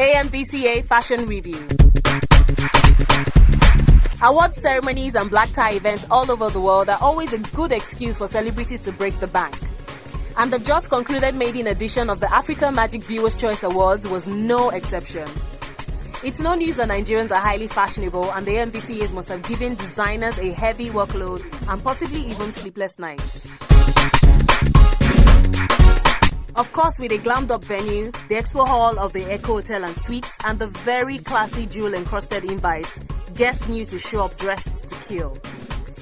AMVCA Fashion Review. Award ceremonies and black tie events all over the world are always a good excuse for celebrities to break the bank. And the just concluded maiden edition of the Africa Magic Viewers' Choice Awards was no exception. It's no news that Nigerians are highly fashionable, and the AMVCAs must have given designers a heavy workload and possibly even sleepless nights. Of course, with a glammed up venue, the expo hall of the Echo Hotel and Suites, and the very classy jewel-encrusted invites, guests knew to show up dressed to kill.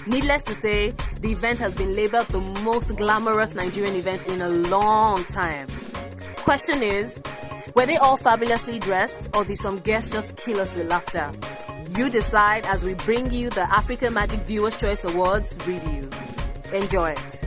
Needless to say, the event has been labeled the most glamorous Nigerian event in a long time. Question is, were they all fabulously dressed, or did some guests just kill us with laughter? You decide as we bring you the Africa Magic Viewers' Choice Awards review. Enjoy it.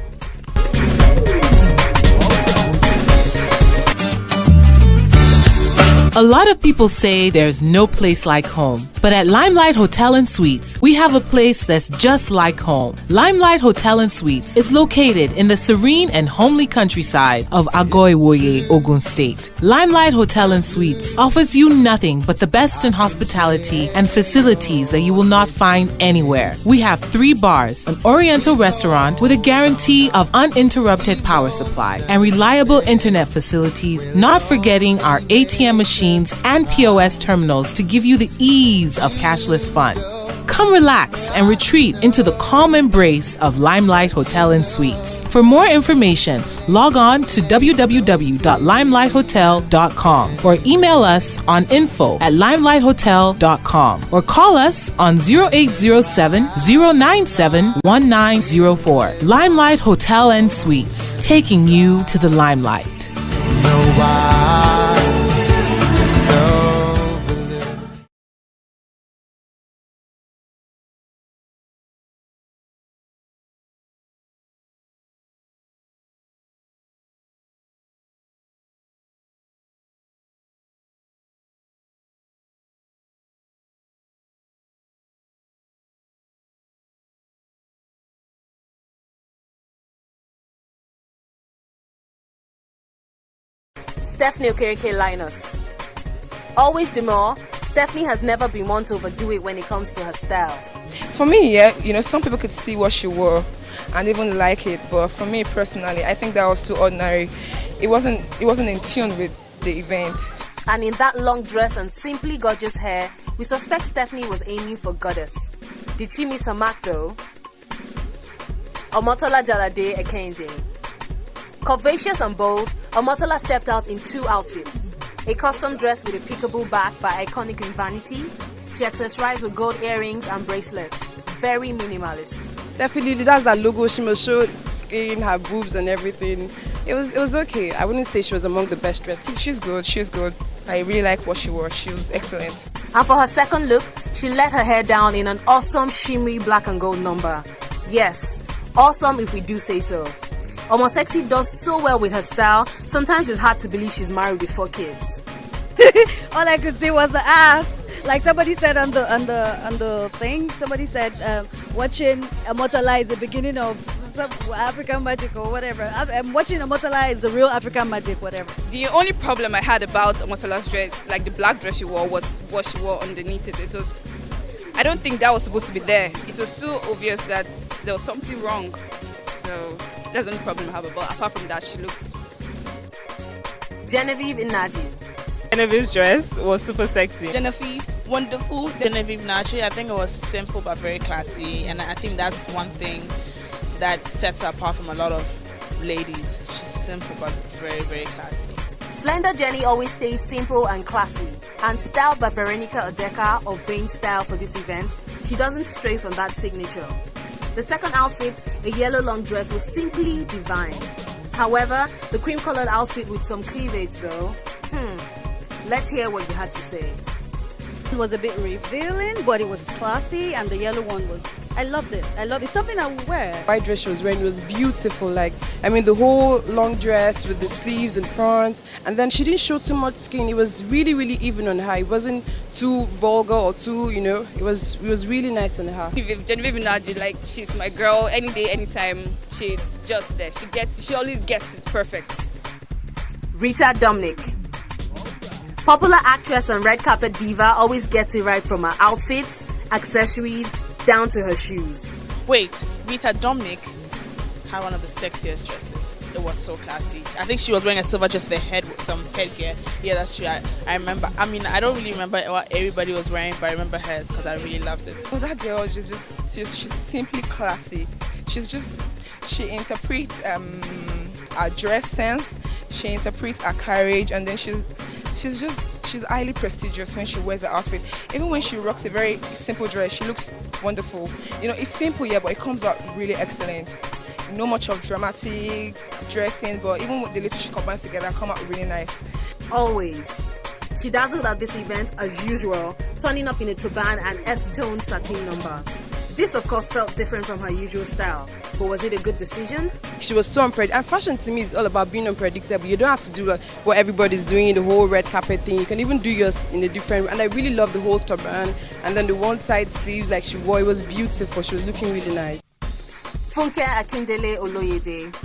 A lot of people say there's no place like home. But at Limelight Hotel and Suites, we have a place that's just like home. Limelight Hotel and Suites is located in the serene and homely countryside of Agoiwoye, Ogun State. Limelight Hotel and Suites offers you nothing but the best in hospitality and facilities that you will not find anywhere. We have 3 bars, an oriental restaurant with a guarantee of uninterrupted power supply, and reliable internet facilities, not forgetting our ATM machines and POS terminals to give you the ease of cashless fun. Come relax and retreat into the calm embrace of Limelight Hotel and Suites. For more information, log on to www.limelighthhotel.com or email us on info@limelighthhotel.com or call us on 0807 097 1904. Limelight Hotel and Suites, taking you to the limelight. Stephanie Okereke Linus. Always demure, Stephanie has never been one to overdo it when it comes to her style. For me, yeah, some people could see what she wore and even like it, but for me personally, I think that was too ordinary. It wasn't in tune with the event. And in that long dress and simply gorgeous hair, we suspect Stephanie was aiming for goddess. Did she miss her mark though? Omotola Jalade Ekende. Curvaceous and bold, Omotola stepped out in 2 outfits. A custom dress with a pickable back by iconic Vanity. She accessorized with gold earrings and bracelets. Very minimalist. Definitely, that's that logo. She must show skin, her boobs and everything. It was okay. I wouldn't say she was among the best dressed. She's good. I really like what she wore. She was excellent. And for her second look, she let her hair down in an awesome shimmery black and gold number. Yes, awesome if we do say so. Omosexy does so well with her style, sometimes it's hard to believe she's married with 4 kids. All I could see was the ass. Like somebody said on the thing, somebody said watching Omotola is the beginning of some African magic or whatever. I'm watching Omotola is the real African magic, whatever. The only problem I had about Omotola's dress, like the black dress she wore, was what she wore underneath it. I don't think that was supposed to be there. It was so obvious that there was something wrong. So that's the only problem I have. But apart from that, she looked. Genevieve Inaji. Genevieve's dress was super sexy. Genevieve, wonderful. Genevieve Nachi, I think it was simple but very classy, and I think that's one thing that sets her apart from a lot of ladies. She's simple but very, very classy. Slender Jenny always stays simple and classy, and styled by Veronica Odeka of Vain Style for this event, she doesn't stray from that signature. The second outfit, a yellow long dress, was simply divine. However, the cream-colored outfit with some cleavage though, let's hear what you had to say. It was a bit revealing, but it was classy, and the yellow one was, I loved it. It's something I would wear. White dress she was wearing was beautiful. The whole long dress with the sleeves in front, and then she didn't show too much skin. It was really, really even on her. It wasn't too vulgar or too, it was really nice on her. Genevieve Inaji, she's my girl. Any day, anytime, she's just there. She always gets it perfect. Rita Dominic. Popular actress and red carpet diva always gets it right from her outfits, accessories, down to her shoes. Wait, Rita Dominic had one of the sexiest dresses. It was so classy. I think she was wearing a silver dress with a head with some headgear. Yeah, that's true. I remember. I mean, I don't really remember what everybody was wearing, but I remember hers because I really loved it. Oh, that girl is she's simply classy. She interprets her dress sense, she interprets her carriage, and then she's highly prestigious when she wears her outfit. Even when she rocks a very simple dress, she looks wonderful. You know, it's simple, yeah, but it comes out really excellent. No much of dramatic dressing, but even with the little she combines together, come out really nice. Always. She dazzled at this event as usual, turning up in a turban and earth-tone satin number. This, of course, felt different from her usual style, but was it a good decision? She was so unpredictable. And fashion to me is all about being unpredictable. You don't have to do what everybody's doing, the whole red carpet thing. You can even do yours in a different way. And I really love the whole turban and then the one side sleeves like she wore. It was beautiful. She was looking really nice. Funke Akindele Oloyede.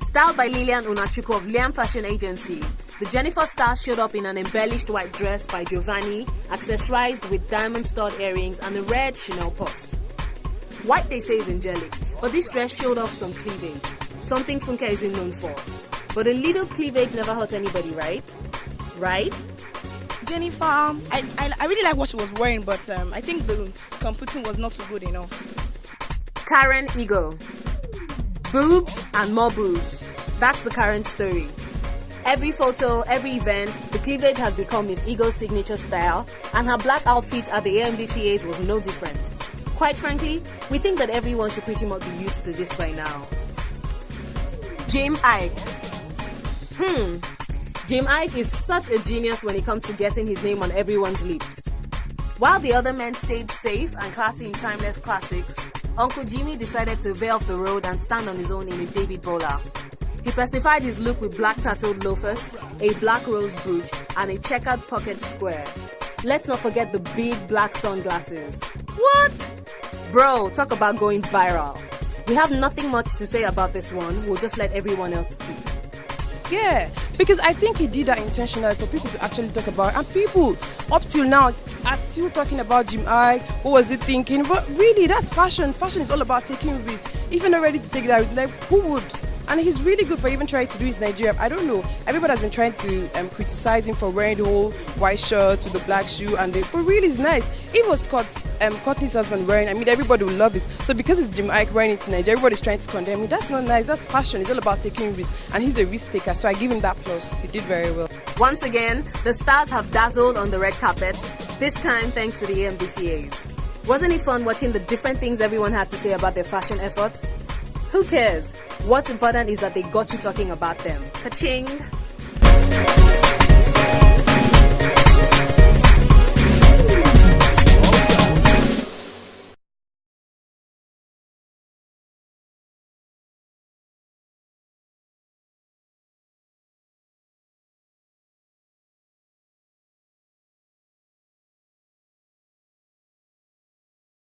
Styled by Lilian Unachuku of Liam Fashion Agency, the Jennifer star showed up in an embellished white dress by Giovanni, accessorized with diamond-stud earrings and a red Chanel purse. White, they say, is angelic, but this dress showed off some cleavage, something Funke isn't known for. But a little cleavage never hurt anybody, right? Right? Jennifer, I really like what she was wearing, but I think the computing was not so good enough. Karen Ego. Boobs and more boobs. That's the current story. Every photo, every event, the cleavage has become Miss Ego's signature style, and her black outfit at the AMVCAs was no different. Quite frankly, we think that everyone should pretty much be used to this by now. Jim Iyke. Jim Iyke is such a genius when it comes to getting his name on everyone's lips. While the other men stayed safe and classy in timeless classics, Uncle Jimmy decided to veer off the road and stand on his own in a David bowler. He personified his look with black tasseled loafers, a black rose brooch, and a checkered pocket square. Let's not forget the big black sunglasses. What? Bro, talk about going viral. We have nothing much to say about this one. We'll just let everyone else speak. Yeah, because I think he did that intentionally for people to actually talk about it. And people, up till now, are still talking about Jim Iyke. What was he thinking? But really, that's fashion. Fashion is all about taking risks. If you're not ready to take that risk, like, who would? And he's really good for even trying to do his Nigeria. I don't know. Everybody has been trying to criticize him for wearing the whole white shirts with the black shoe, but really it's nice. It was Courtney's husband wearing. I mean, everybody will love it. So because it's Jim Iyke wearing it in Nigeria, everybody's trying to condemn him. That's not nice. That's fashion. It's all about taking risks, and he's a risk taker. So I give him that plus. He did very well. Once again, the stars have dazzled on the red carpet. This time, thanks to the AMVCAs. Wasn't it fun watching the different things everyone had to say about their fashion efforts? Who cares? What's important is that they got you talking about them. Ka-ching!